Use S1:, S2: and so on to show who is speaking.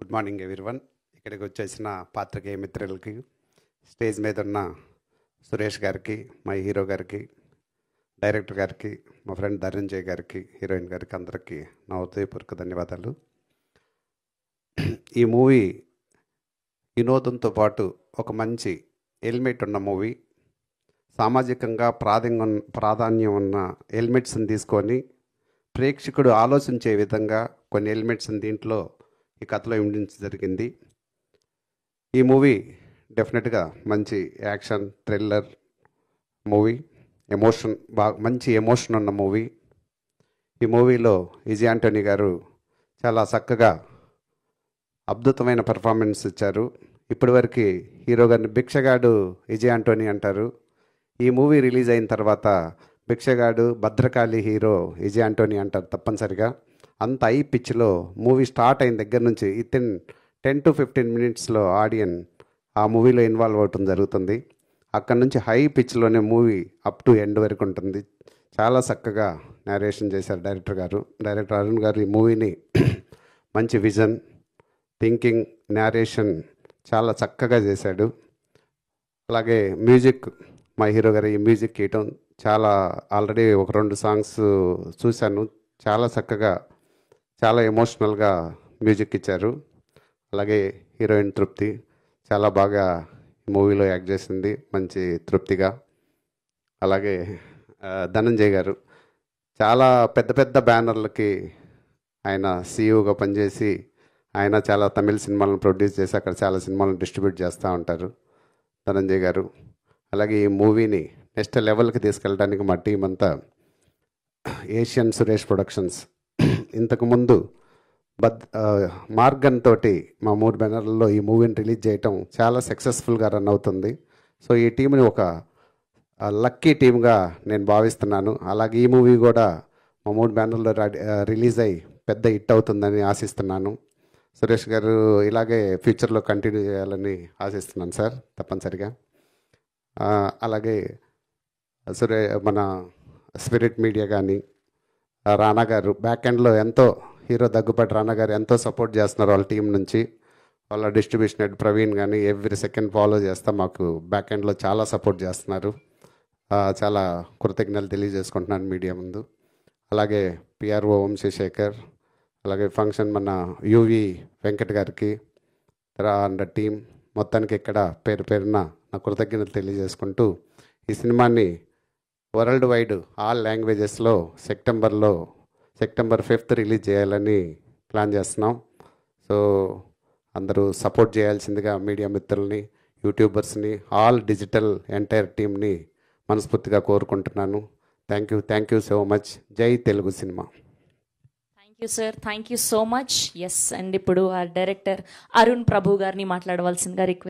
S1: Good morning everyone. ఇక్కడికి వచ్చేసిన పాత్రికేయ మిత్రులకి, స్టేజ్ మీద ఉన్న సురేష్ గారికి, మా హీరో గారికి, డైరెక్టర్ గారికి, మా ఫ్రెండ్ ధనంజయ్ గారికి, హీరోయిన్ గారికి అందరికీ నా హృదయపూర్వక ధన్యవాదాలు. ఈ మూవీ వినోదంతో పాటు ఒక మంచి ఎలిమెంట్ ఉన్న మూవీ. సామాజికంగా ప్రాధాన్యం ఉన్న ఎలిమెంట్స్ని తీసుకొని ప్రేక్షకుడు ఆలోచించే విధంగా కొన్ని ఎలిమెంట్స్ని దీంట్లో ఈ కథలో ఇమిడించడం జరిగింది. ఈ మూవీ డెఫినెట్గా మంచి యాక్షన్ థ్రిల్లర్ మూవీ, మంచి ఎమోషన్ ఉన్న మూవీ. ఈ మూవీలో విజయ్ ఆంటోనీ గారు చాలా చక్కగా అద్భుతమైన పర్ఫార్మెన్స్ ఇచ్చారు. ఇప్పటివరకు హీరో గారిని భిక్షగాడు విజయ్ ఆంటోనీ అంటారు. ఈ మూవీ రిలీజ్ అయిన తర్వాత భిక్షగాడు భద్రకాళి హీరో విజయ్ ఆంటోనీ అంటారు తప్పనిసరిగా. అంత హై పిచ్లో మూవీ స్టార్ట్ అయిన దగ్గర నుంచి 10 to 15 మినిట్స్లో ఆడియన్ ఆ మూవీలో ఇన్వాల్వ్ అవటం జరుగుతుంది. అక్కడ నుంచి హై పిచ్లోనే మూవీ అప్ టు ఎండ్ వరకు ఉంటుంది. చాలా చక్కగా నేరేషన్ చేశారు డైరెక్టర్ అరుణ్ గారు. ఈ మూవీని మంచి విజన్, థింకింగ్, నేరేషన్ చాలా చక్కగా చేశాడు. అలాగే మ్యూజిక్, మా హీరో గారు ఈ మ్యూజిక్ ఇవ్వటం చాలా, ఆల్రెడీ 1-2 సాంగ్స్ చూశాను. చాలా చక్కగా, చాలా ఎమోషనల్గా మ్యూజిక్ ఇచ్చారు. అలాగే హీరోయిన్ తృప్తి చాలా బాగా మూవీలో యాక్ట్ చేసింది, మంచి తృప్తిగా. అలాగే ధనంజయ్ గారు చాలా పెద్ద పెద్ద బ్యానర్లకి ఆయన సీఈఓగా పనిచేసి ఆయన చాలా తమిళ సినిమాలను ప్రొడ్యూస్ చేసి అక్కడ చాలా సినిమాలను డిస్ట్రిబ్యూట్ చేస్తూ ఉంటారు ధనంజయ్ గారు. అలాగే ఈ మూవీని నెక్స్ట్ లెవెల్కి తీసుకెళ్ళడానికి మా టీం అంతా ఏషియన్ సురేష్ ప్రొడక్షన్స్, ఇంతకుముందు మార్గన్ తోటి మా 3 బ్యానర్లలో ఈ మూవీని రిలీజ్ చేయటం చాలా సక్సెస్ఫుల్గా రన్ అవుతుంది. సో ఈ టీంని ఒక లక్కీ టీమ్గా నేను భావిస్తున్నాను. అలాగే ఈ మూవీ కూడా మా 3 బ్యానర్లో రిలీజ్ అయ్యి పెద్ద హిట్ అవుతుందని ఆశిస్తున్నాను. సురేష్ గారు ఇలాగే ఫ్యూచర్లో కంటిన్యూ చేయాలని ఆశిస్తున్నాను సార్, తప్పనిసరిగా. అలాగే మన స్పిరిట్ మీడియా కానీ, రానా గారు బ్యాక్ ఎండ్లో ఎంతో, హీరో దగ్గుపాటి రానా గారు ఎంతో సపోర్ట్ చేస్తున్నారు వాళ్ళ టీం నుంచి. వాళ్ళ డిస్ట్రిబ్యూషన్ హెడ్ ప్రవీణ్ కానీ ఎవ్రీ సెకండ్ ఫాలో చేస్తా మాకు బ్యాక్ ఎండ్లో చాలా సపోర్ట్ చేస్తున్నారు. చాలా కృతజ్ఞతలు తెలియజేసుకుంటున్నాను మీడియా ముందు. అలాగే పిఆర్ఓ వంశీశేఖర్, అలాగే ఫంక్షన్ మన యువి వెంకట్ గారికి అండ్ టీం మొత్తానికి ఇక్కడ పేరు పేరున నా కృతజ్ఞతలు తెలియజేసుకుంటూ ఈ సినిమాని వరల్డ్ వైడ్ ఆల్ లాంగ్వేజెస్లో సెప్టెంబర్ 5th రిలీజ్ చేయాలని ప్లాన్ చేస్తున్నాం. సో అందరూ సపోర్ట్ చేయాల్సిందిగా మీడియా మిత్రుల్ని, యూట్యూబర్స్ని, ఆల్ డిజిటల్ ఎంటైర్ టీమ్ని మనస్ఫూర్తిగా కోరుకుంటున్నాను. Thank you so much. జై Telugu cinema.
S2: Thank you sir, thank you so much. Yes, and ఇప్పుడు ఆ డైరెక్టర్ అరుణ్ ప్రభు గారిని మాట్లాడవలసిందిగా రిక్వెస్ట్.